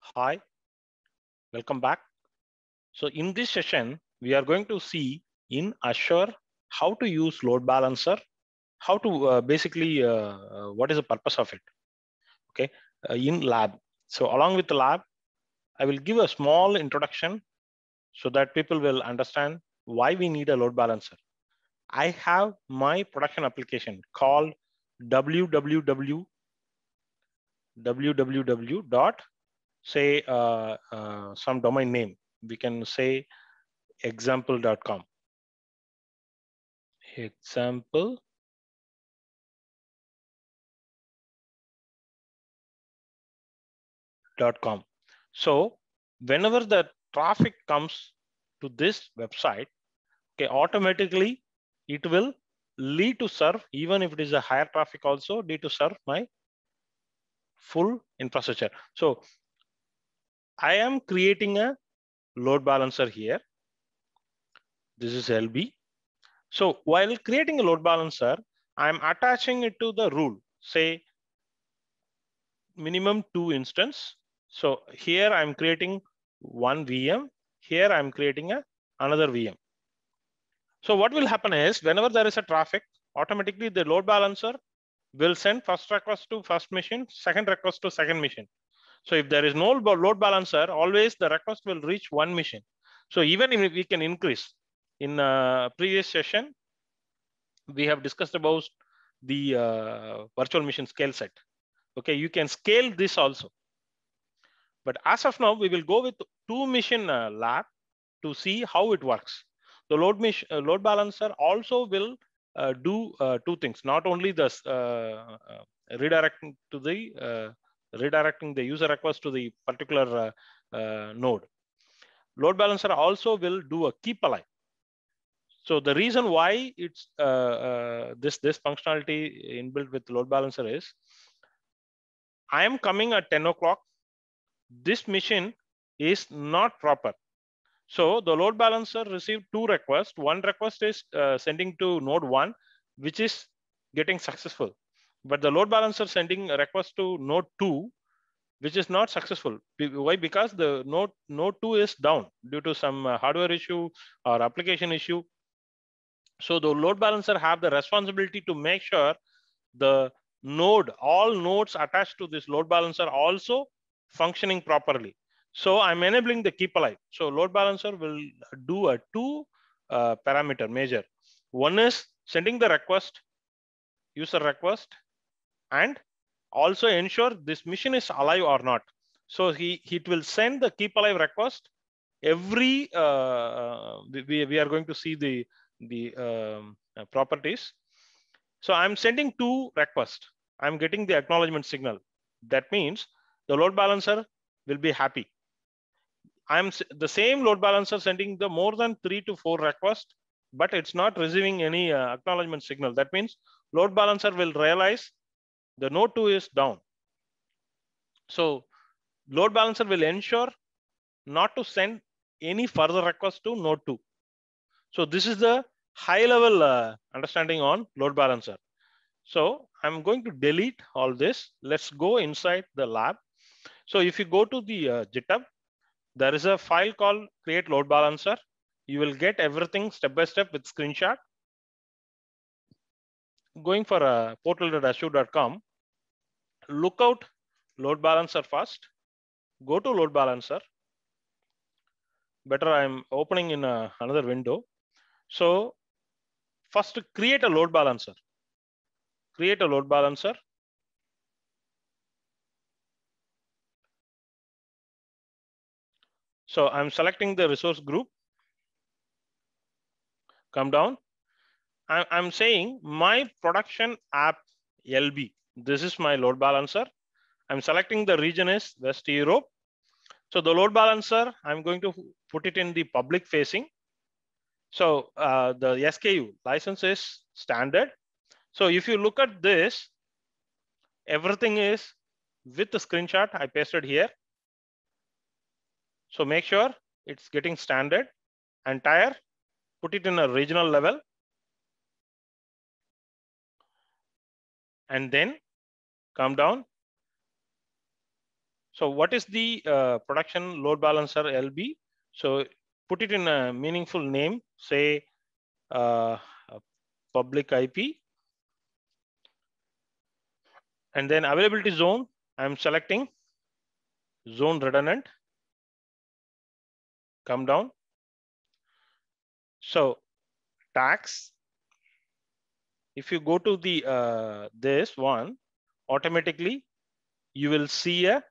Hi, welcome back. So in this session, we are going to see in Azure how to use load balancer, how to what is the purpose of it, okay, in lab. So along with the lab, I will give a small introduction so that people will understand why we need a load balancer. I have my production application called www dot say some domain name. We can say example.com. Example.com. So whenever the traffic comes to this website, okay, automatically it will lead to serve, even if it is a higher traffic also, need to serve my full infrastructure. So I am creating a load balancer here. This is LB. So while creating a load balancer, I'm attaching it to the rule, say minimum 2 instance. So here I'm creating one VM. Here I'm creating another VM. So what will happen is whenever there is a traffic, automatically the load balancer will send first request to first machine, second request to second machine. So if there is no load balancer, always the request will reach one machine. So even if we can increase, in previous session, we have discussed about the virtual machine scale set. Okay, you can scale this also. But as of now, we will go with 2 machine lab to see how it works. The load balancer also will do 2 things. Not only the redirecting to the redirecting the user request to the particular node. Load balancer also will do a keep alive. So the reason why it's this functionality inbuilt with load balancer is, I am coming at 10 o'clock. This machine is not proper. So the load balancer received 2 requests. One request is sending to node 1, which is getting successful. But the load balancer sending a request to node 2, which is not successful. Why? Because the node 2 is down due to some hardware issue or application issue. So the load balancer have the responsibility to make sure the all nodes attached to this load balancer also functioning properly. So I'm enabling the keep alive. So load balancer will do a 2 parameter measure. One is sending the request, user request, and also ensure this machine is alive or not. So it will send the keep alive request every we are going to see the properties. So I'm sending 2 requests. I'm getting the acknowledgement signal. That means the load balancer will be happy. I'm the same load balancer sending the more than 3 to 4 requests, but it's not receiving any acknowledgement signal. That means load balancer will realize the node 2 is down. So load balancer will ensure not to send any further request to node 2. So this is the high level understanding on load balancer. So I'm going to delete all this. Let's go inside the lab. So if you go to the GitHub, there is a file called create load balancer. You will get everything step by step with screenshot. Going for portal.azure.com, look out load balancer first. Go to load balancer. Better I'm opening in another window. So first create a load balancer. Create a load balancer. So I'm selecting the resource group. Come down. I'm saying my production app LB. This is my load balancer. I'm selecting the region is West Europe. So the load balancer, I'm going to put it in the public facing. So the SKU license is standard. So if you look at this, everything is with the screenshot I pasted here. So make sure it's getting standard. Entire, put it in a regional level. And then come down. So what is the production load balancer LB? So put it in a meaningful name, say public IP, and then availability zone. I'm selecting zone redundant. Come down. So tags. If you go to the this one, automatically you will see a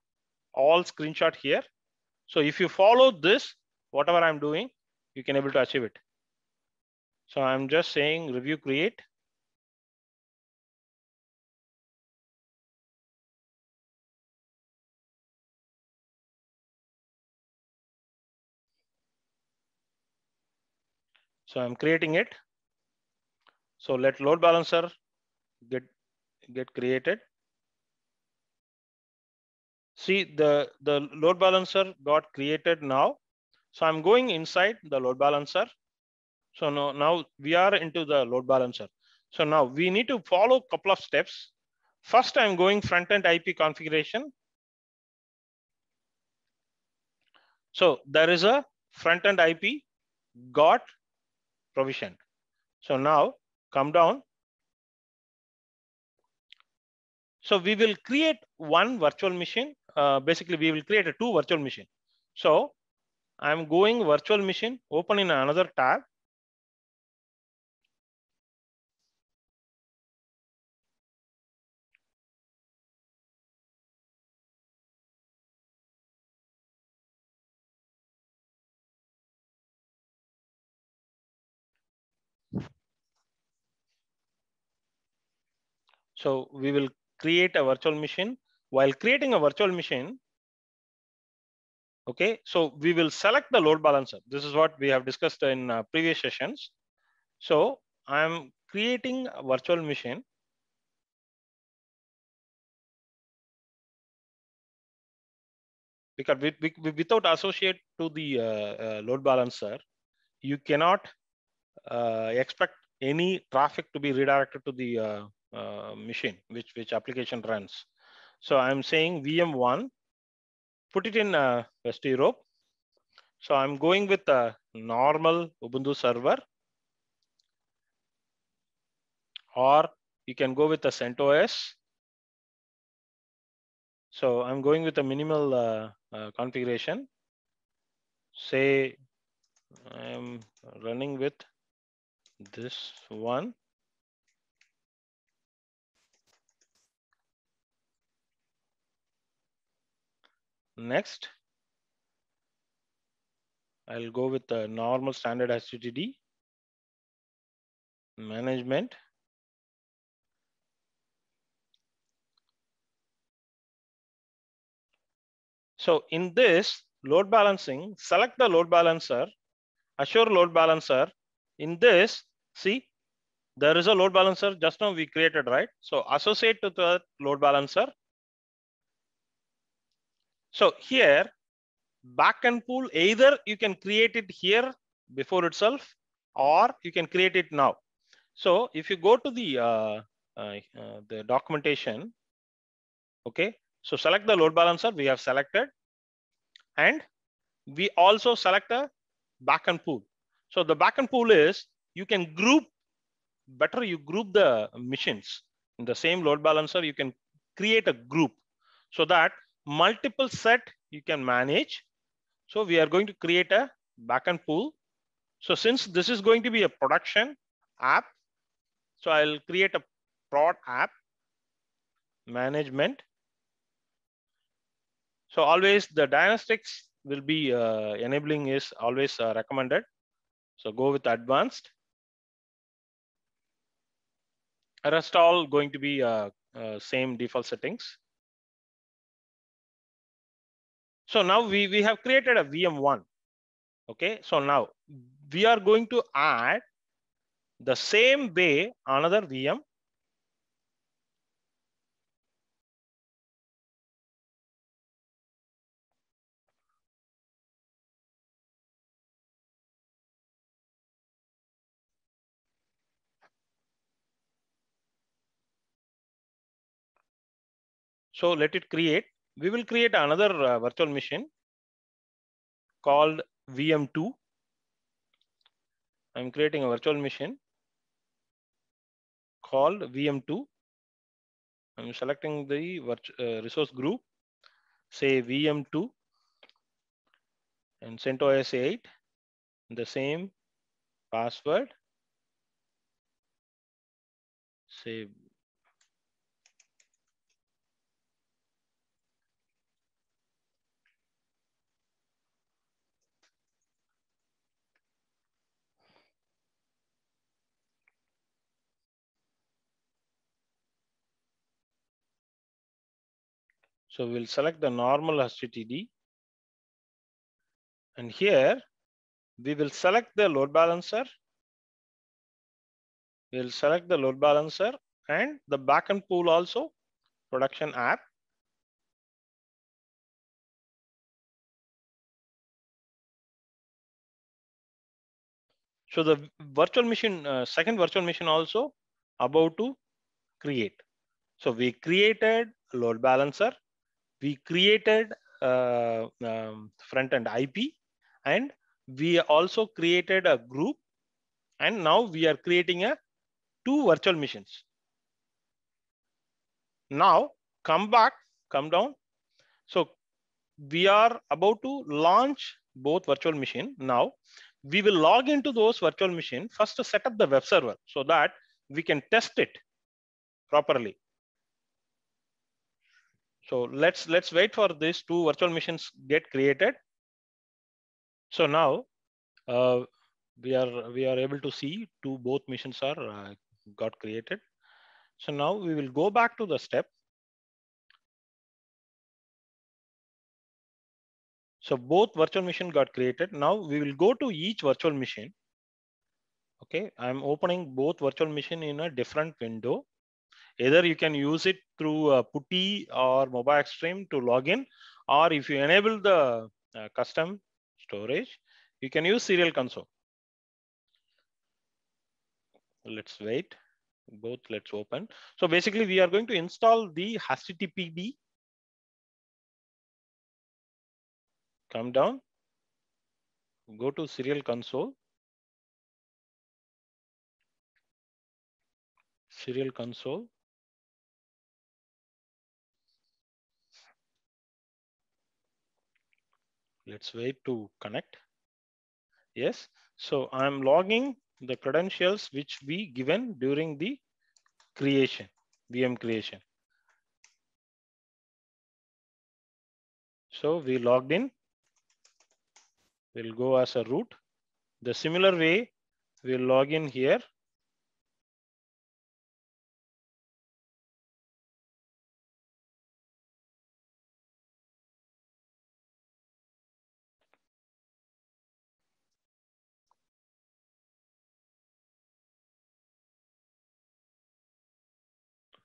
all screenshot here. So if you follow this, whatever I'm doing, you can able to achieve it. So I'm just saying review create. So I'm creating it. So let load balancer get created. See the load balancer got created now. So I'm going inside the load balancer. So now we are into the load balancer. So now we need to follow a couple of steps. First, I'm going front-end IP configuration. So there is a front-end IP got provisioned. So now come down. So we will create one virtual machine. Basically, we will create a two virtual machine. So I'm going virtual machine, open in another tab. So we will create a virtual machine. While creating a virtual machine, okay, so we will select the load balancer. This is what we have discussed in previous sessions. So I'm creating a virtual machine. Because without associate to the load balancer, you cannot expect any traffic to be redirected to the machine, which application runs. So I'm saying VM1, put it in West Europe. So I'm going with a normal Ubuntu server, or you can go with a CentOS. So I'm going with a minimal configuration. Say I'm running with this one. Next, I'll go with the normal standard HTTP management. So in this load balancing, select the load balancer, Azure load balancer. In this, see, there is a load balancer just now we created, right? So associate to the load balancer. So here, backend pool, either you can create it here before itself, or you can create it now. So if you go to the documentation, okay, so select the load balancer we have selected, and we also select a backend pool. So the backend pool is you can group better. You group the machines in the same load balancer. You can create a group so that multiple set you can manage. So we are going to create a backend pool. So since this is going to be a production app, so I'll create a prod app management. So always the diagnostics will be enabling is always recommended. So go with advanced. Rest all going to be same default settings. So now we have created a VM1. Okay, so now we are going to add the same way another VM. So let it create. we will create another virtual machine called VM2. I'm creating a virtual machine called VM2. I'm selecting the resource group, say VM2 and CentOS 8, the same password, say so we'll select the normal HTTD, and here we will select the load balancer. We'll select the load balancer and the backend pool also, production app. So the virtual machine, second virtual machine also about to create. So we created load balancer, we created front-end IP, and we also created a group, and now we are creating a 2 virtual machines. Now come back, come down. So we are about to launch both virtual machine. Now we will log into those virtual machine first to set up the web server so that we can test it properly. So let's wait for these 2 virtual machines get created. So now we are able to see both machines are got created. So now we will go back to the step. So both virtual machine got created. Now we will go to each virtual machine. Okay, I'm opening both virtual machine in a different window. Either you can use it through PuTTY or Mobile Extreme to log in, or if you enable the custom storage, you can use Serial Console. Let's wait. Both let's open. So basically we are going to install the HTTPD. Come down, go to Serial Console. Serial Console. Let's wait to connect. Yes. So I'm logging the credentials which we given during the creation, VM creation. So we logged in. We'll go as a root. The similar way, we'll log in here.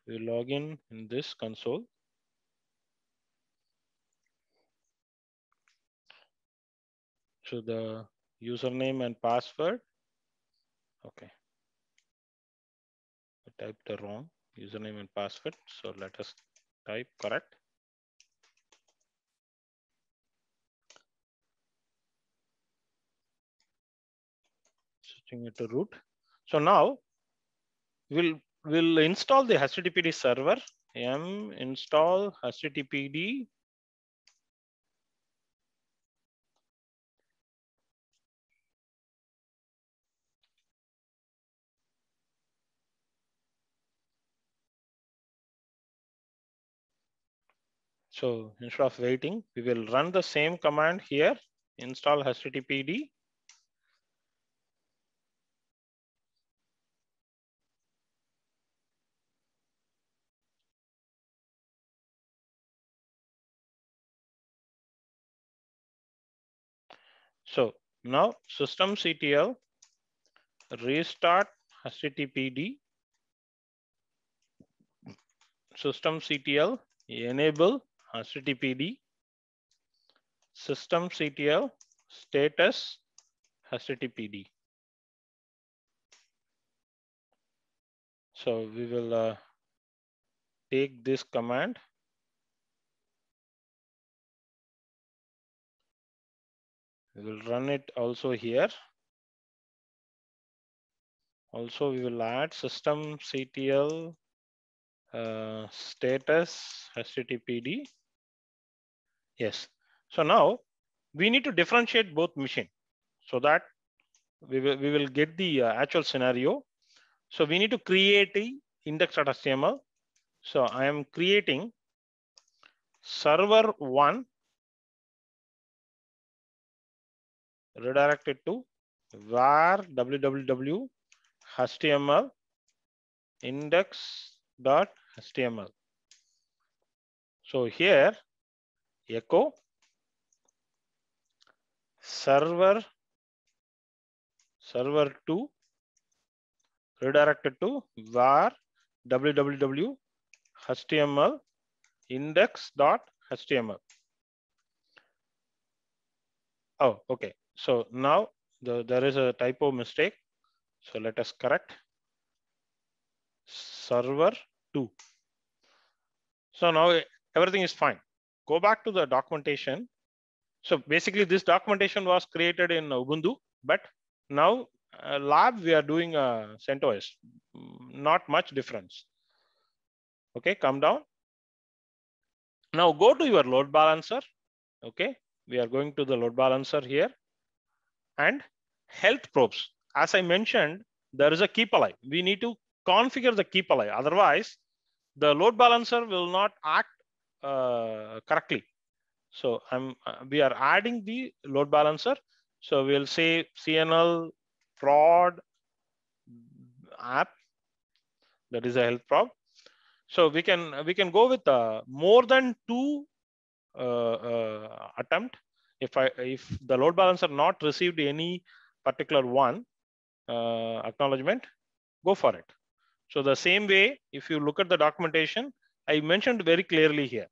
We'll log in this console. So the username and password. Okay. I typed the wrong username and password. So let us type correct. Switching it to root. So now we'll install the HTTPD server. Install HTTPD. So instead of waiting, we will run the same command here. Install HTTPD. So now systemctl restart HTTPD. Systemctl enable HTTPD. Systemctl status HTTPD. So we will take this command We will run it also here. Also, we will add systemctl status httpd. Yes. So now we need to differentiate both machine so that we will get the actual scenario. So we need to create a index.html. So I am creating server 1 redirected to var www html index.html. So here echo server 2 redirected to var www html index.html. Oh, okay. So now there is a typo mistake. So let us correct. Server 2. So now everything is fine. Go back to the documentation. So basically this documentation was created in Ubuntu, but now lab we are doing CentOS. Not much difference. Okay, come down. Now go to your load balancer. Okay, we are going to the load balancer here and health probes. As I mentioned, there is a keep alive. We need to configure the keep alive. Otherwise, the load balancer will not act correctly. So we are adding the load balancer. So we'll say CNL prod app, that is a health probe. So we can go with more than 2 attempt. If the load balancer not received any particular one acknowledgement, go for it. So the same way, if you look at the documentation, I mentioned very clearly here.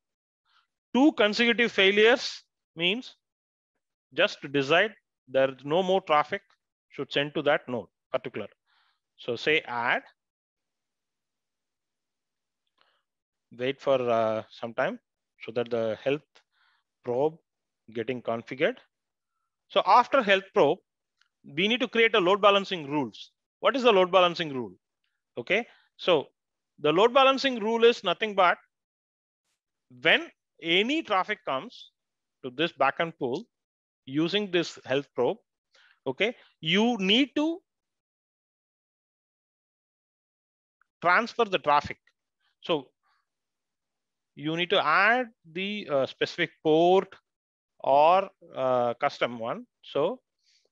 2 consecutive failures means just decide there is no more traffic should send to that node particular. So say add, wait for some time so that the health probe getting configured. So after health probe, we need to create a load balancing rules. What is the load balancing rule? Okay, so the load balancing rule is nothing but when any traffic comes to this backend pool using this health probe, okay, you need to transfer the traffic. So you need to add the specific port or custom one. So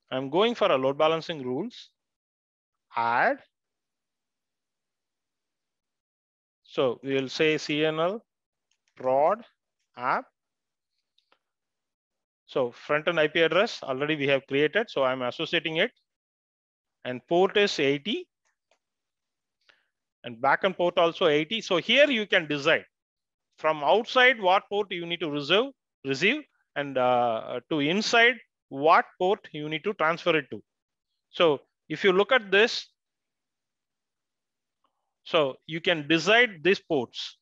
I'm going for a load balancing rules, add. So we will say CNL prod app. So front-end IP address already we have created. So I'm associating it. And port is 80. And backend port also 80. So here you can decide from outside what port you need to receive, and to inside what port you need to transfer it to. So if you look at this, so you can decide these ports.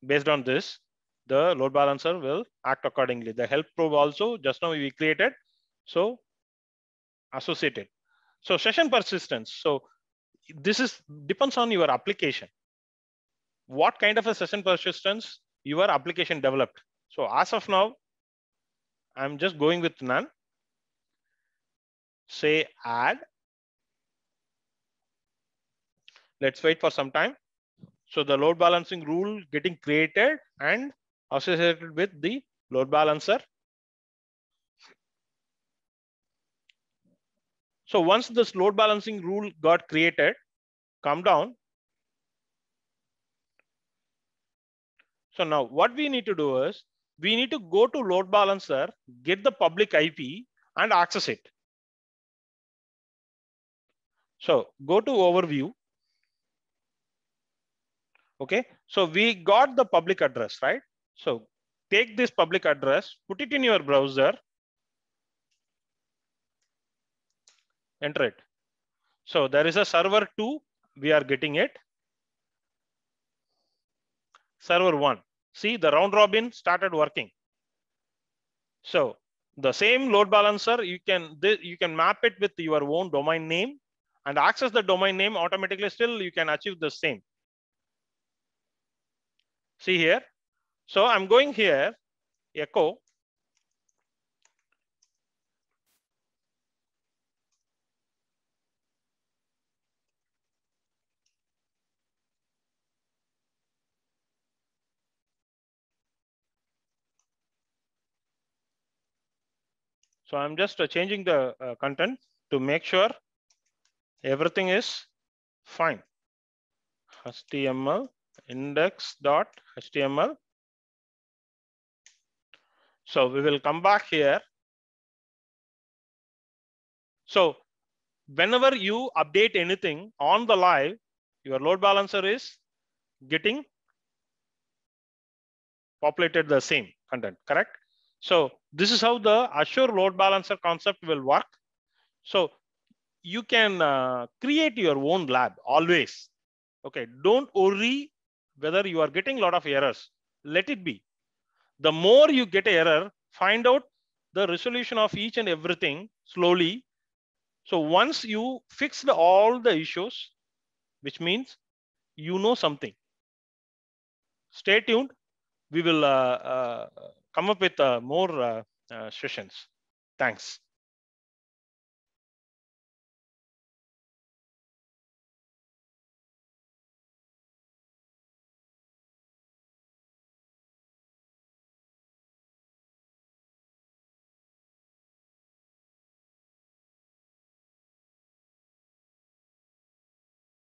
Based on this, the load balancer will act accordingly. The health probe also just now we created, so associated. So session persistence. So this is depends on your application. What kind of a session persistence your application developed. So as of now, I'm just going with none. Say add. Let's wait for some time. So the load balancing rule getting created and associated with the load balancer. So once this load balancing rule got created, come down. So now what we need to do is we need to go to load balancer, get the public IP and access it. So go to overview. Okay, so we got the public address, right? So take this public address, put it in your browser, enter it. So there is a server 2, we are getting it. Server 1, see the round robin started working. So The same load balancer, you can map it with your own domain name and access the domain name automatically. Still, you can achieve the same. See here. So I'm going here, echo. So I'm just changing the content to make sure everything is fine. HTML index.html. So we will come back here. So whenever you update anything on the live, your load balancer is getting populated the same content, correct? So this is how the Azure load balancer concept will work. So you can create your own lab always. Okay, don't worry whether you are getting a lot of errors. Let it be. The more you get error, find out the resolution of each and everything slowly. So once you fixed all the issues, which means you know something. Stay tuned. We will come up with more sessions. Thanks.